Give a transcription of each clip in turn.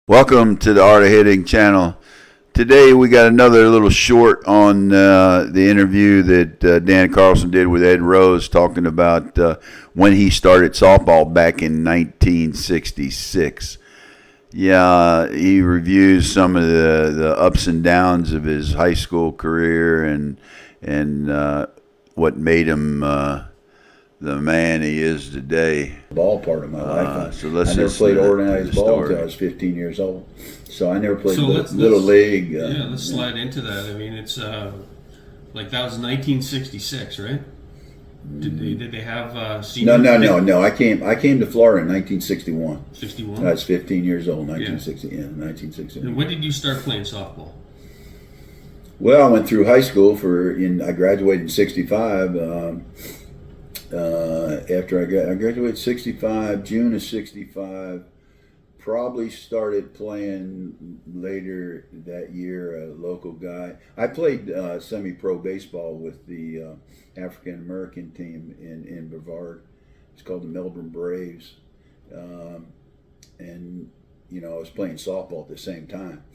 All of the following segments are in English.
Welcome to the Art of Hitting channel. Today we got another little short on the interview that Dan Carlson did with Ed Rose, talking about when he started softball back in 1966. Yeah, he reviews some of the ups and downs of his high school career and what made him the man he is today. Ball part of my life. So let's I never listen played to organized the ball story. until I was 15 years old. So I never played So little league. let's slide into that. I mean, it's like that was 1966, right? Did they have senior? No. I came to Florida in 1961. 61. I was 15 years old. 1961. And when did you start playing softball? Well, I went through high school I graduated in 65. After I graduated 65, June of 65, probably started playing later that year, a local guy. I played semi-pro baseball with the African-American team in Brevard. It's called the Melbourne Braves. And, I was playing softball at the same time.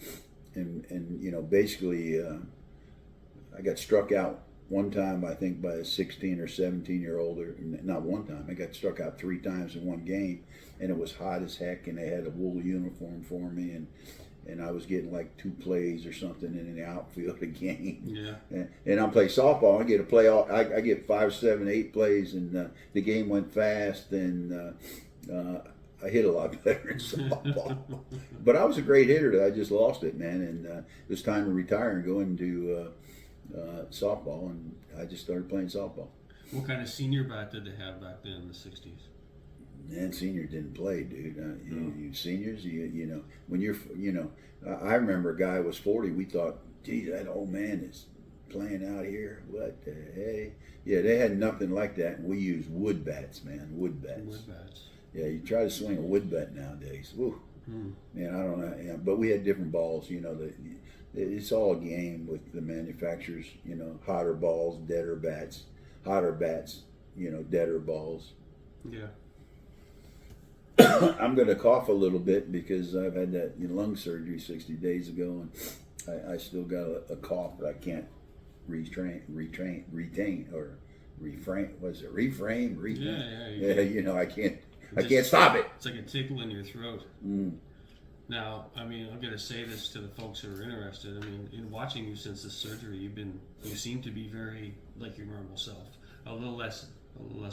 And basically, I got struck out one time, I think, by a 16 or 17-year-old. Not one time. I got struck out 3 times in one game, and it was hot as heck, and they had a wool uniform for me, and I was getting like 2 plays or something in the outfield a game. Yeah. And I'm playing softball. I get a play. I get 5, 7, 8 plays, and the game went fast, and I hit a lot better in softball. But I was a great hitter. I just lost it, man, and it was time to retire and go into softball, and I just started playing softball. What kind of senior bat did they have back then in the 60s? Man, senior didn't play, dude. You seniors, when you're, I remember a guy was 40. We thought, gee, that old man is playing out here. What the hey? Yeah, they had nothing like that. And we used wood bats, man. Wood bats. Wood bats. Yeah, you try to swing a wood bat nowadays. Woo. Man, I don't know. Yeah, but we had different balls. It's all a game with the manufacturers. Hotter balls, deader bats. Hotter bats, deader balls. Yeah. I'm going to cough a little bit because I've had that lung surgery 60 days ago, and I still got a cough that I can't retain or reframe. Was it reframe? Yeah. I can't stop it. It's like a tickle in your throat. Now, I mean, I'm going to say this to the folks who are interested. I mean, in watching you since the surgery, you seem to be very like your normal self. A little less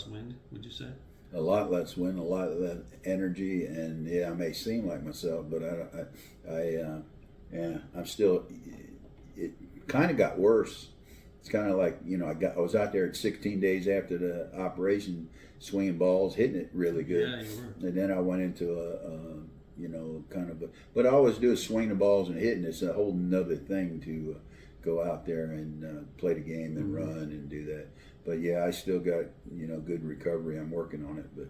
wind, would you say? A lot less wind, a lot less energy, and yeah, I may seem like myself, but I'm still. It kind of got worse. It's kind of like I was out there at 16 days after the operation, swinging balls, hitting it really good. Yeah, you were. And then I went into but I always do is swing the balls and hitting. It's a whole nother thing to go out there and play the game and run and do that. But yeah, I still got good recovery. I'm working on it, but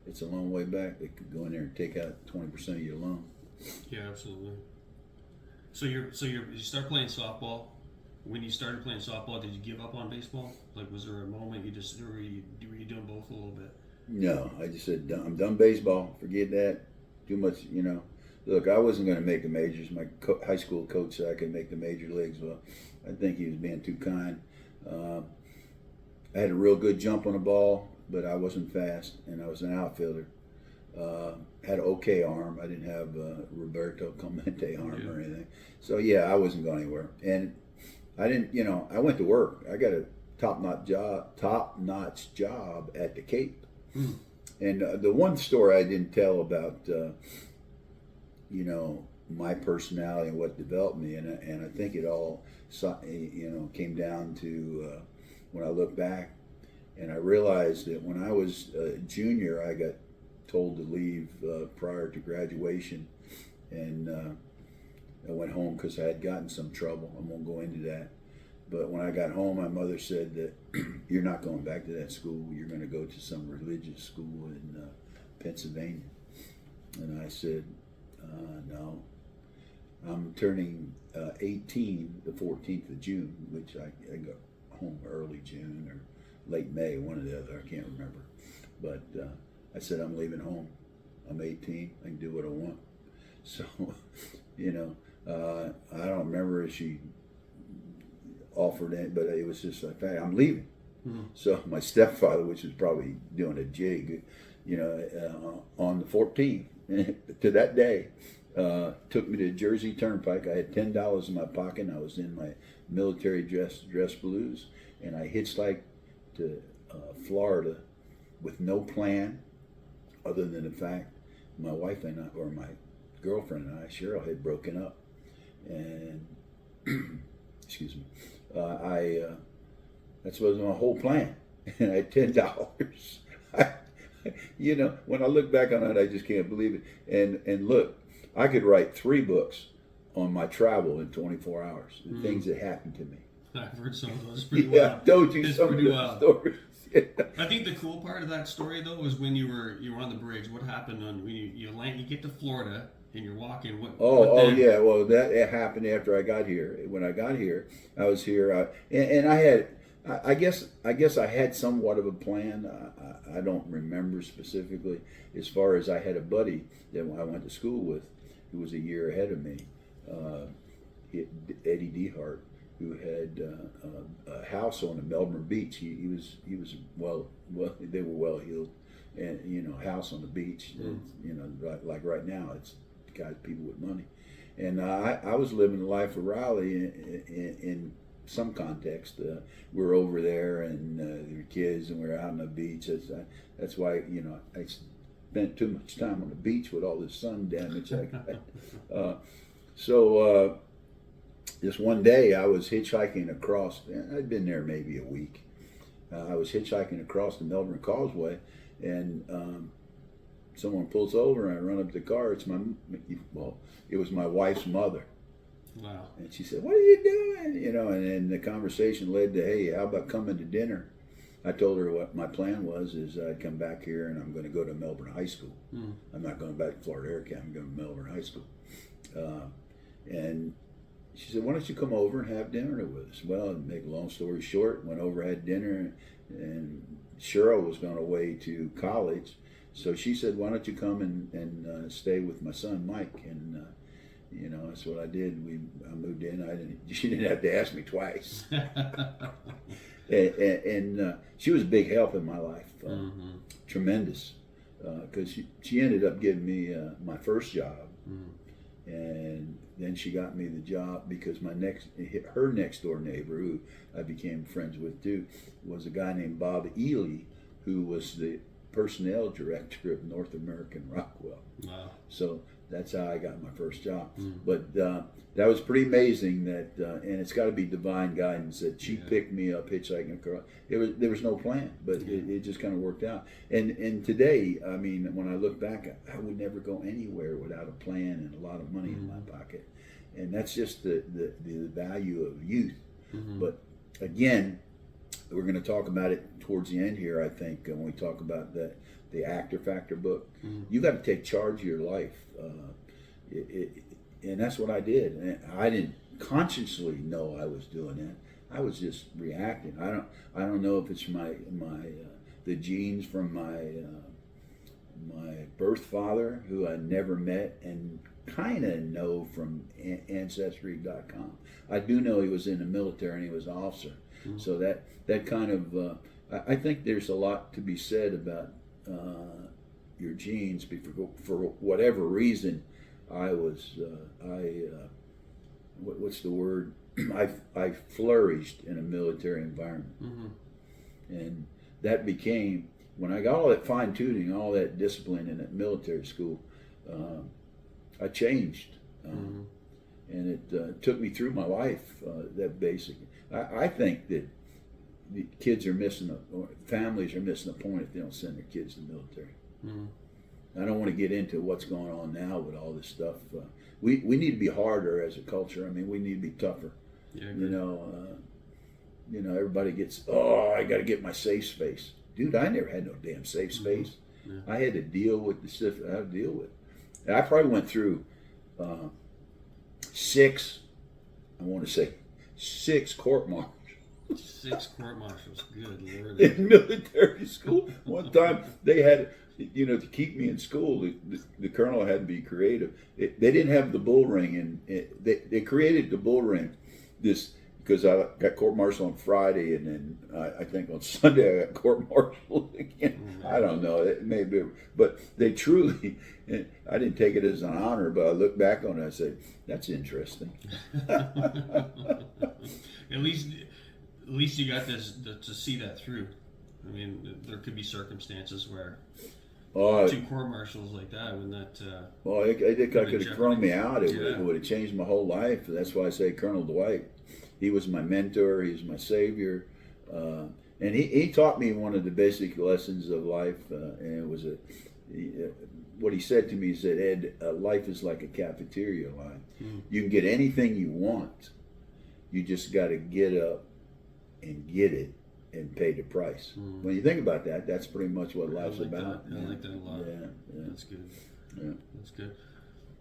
it's a long way back. They could go in there and take out 20% of your loan. Yeah, absolutely. So you start playing softball. When you started playing softball, did you give up on baseball? Like, was there a moment were you doing both a little bit? No, I just said I'm done baseball. Forget that. Too much, Look, I wasn't going to make the majors. My high school coach said I could make the major leagues. Well, I think he was being too kind. I had a real good jump on the ball, but I wasn't fast, and I was an outfielder. Had an okay arm. I didn't have Roberto Clemente arm or anything. So yeah, I wasn't going anywhere. And I didn't. I went to work. I got a top-notch job at the Cape. And the one story I didn't tell about, my personality and what developed me, and I think it all, came down to when I look back, and I realized that when I was a junior, I got told to leave prior to graduation, and I went home because I had gotten some trouble. I won't go into that. But when I got home, my mother said that you're not going back to that school. You're going to go to some religious school in Pennsylvania. And I said, no. I'm turning 18 the 14th of June, which I got home early June or late May, one or the other. I can't remember. But I said, I'm leaving home. I'm 18. I can do what I want. So, I don't remember if she offered it, but it was just like, hey, I'm leaving. So my stepfather, which was probably doing a jig, on the 14th to that day, took me to Jersey Turnpike. I had $10 in my pocket. And I was in my military dress blues, and I hitchhiked to Florida with no plan, other than the fact my wife and I, or my girlfriend and I, Cheryl, had broken up, and excuse me, that was my whole plan, and I had $10. When I look back on it, I just can't believe it. And look, I could write 3 books on my travel in 24 hours. The things that happened to me. I've heard some of those. Pretty Yeah, wild. told you It's some of pretty the wild. stories. I think the cool part of that story though was when you were on the bridge. What happened when you land? You get to Florida and you're walking. What then? Yeah. Well, it happened after I got here. When I got here, I was here, and I had. I guess I had somewhat of a plan. I don't remember specifically. As far as I had a buddy that I went to school with, who was a year ahead of me, Eddie Dehart, who had a house on the Melbourne beach. He was well they were well heeled, and house on the beach. Like right now, it's guys, people with money, and I was living the life of Raleigh in some context. We're over there, and there were kids, and we're out on the beach. That's why I spent too much time on the beach with all this sun damage I got. So this one day I was hitchhiking across. I'd been there maybe a week. I was hitchhiking across the Melbourne Causeway, and someone pulls over, and I run up to the car. It was my wife's mother. Wow. And she said, "What are you doing?" And then the conversation led to, "Hey, how about coming to dinner?" I told her what my plan was, is I'd come back here and I'm going to go to Melbourne High School. I'm not going back to Florida Air Academy, I'm going to Melbourne High School. And she said, "Why don't you come over and have dinner with us?" Well, to make a long story short, went over, had dinner, and Cheryl was going away to college. So she said, "Why don't you come and stay with my son, Mike?" And that's what I did. I moved in. She didn't have to ask me twice. and she was a big help in my life, tremendous, because she ended up giving me my first job, and then she got me the job because her next door neighbor, who I became friends with too, was a guy named Bob Ely, who was the personnel director of North American Rockwell. Wow. So that's how I got my first job. But that was pretty amazing that, and it's got to be divine guidance that she picked me up hitchhiking across. There was no plan, but it just kind of worked out. And today, I mean, when I look back, I would never go anywhere without a plan and a lot of money in my pocket. And that's just the value of youth. But again, we're going to talk about it towards the end here, I think, when we talk about the Actor Factor book. You got to take charge of your life. And that's what I did. And I didn't consciously know I was doing that. I was just reacting. I don't know if it's the genes from my birth father, who I never met and kind of know from Ancestry.com. I do know he was in the military and he was an officer. So that kind of I think there's a lot to be said about your genes. For whatever reason, I was what's the word? I flourished in a military environment, and that became, when I got all that fine tuning, all that discipline in that military school, I changed, and it took me through my life. That basic. I think that the kids are families are missing the point if they don't send their kids to the military. I don't want to get into what's going on now with all this stuff. We need to be harder as a culture. I mean, we need to be tougher. Yeah, everybody gets, I got to get my safe space. Dude, I never had no damn safe space. I had to deal with the stuff I had to deal with. And I probably went through 6 court martials. 6 court martials. Good Lord. In military school. One time they had you know, to keep me in school, the colonel had to be creative. They didn't have the bull ring, and they created the bull ring. This because I got court martial on Friday, and then I think on Sunday I got court martial again. I don't know, it may be, but they truly. I didn't take it as an honor, but I look back on it and I said, "That's interesting." At least you got to see that through. I mean, there could be circumstances where two court martials like that, when that. Well, I think I could have thrown me out. It Yeah. would have changed my whole life. That's why I say Colonel Dwight. He was my mentor. He was my savior, and he taught me one of the basic lessons of life. And it was what he said to me. He said, "Ed, life is like a cafeteria line. You can get anything you want. You just got to get up and get it and pay the price." When you think about that, that's pretty much what life's about. I like that a lot. Yeah. That's good. Yeah. That's good.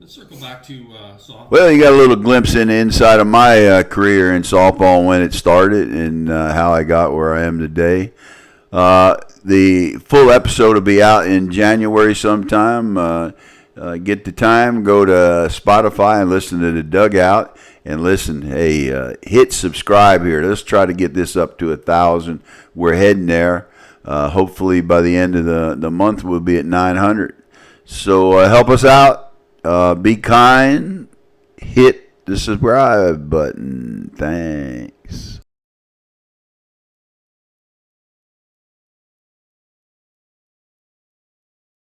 Let's circle back to softball. Well, you got a little glimpse in the inside of my career in softball, when it started, and how I got where I am today. The full episode will be out in January sometime. Get the time, go to Spotify and listen to The Dugout. And listen, hey, hit subscribe here. Let's try to get this up to 1,000. We're heading there. Hopefully by the end of the month we'll be at 900. So help us out. Be kind. Hit the subscribe button. Thanks.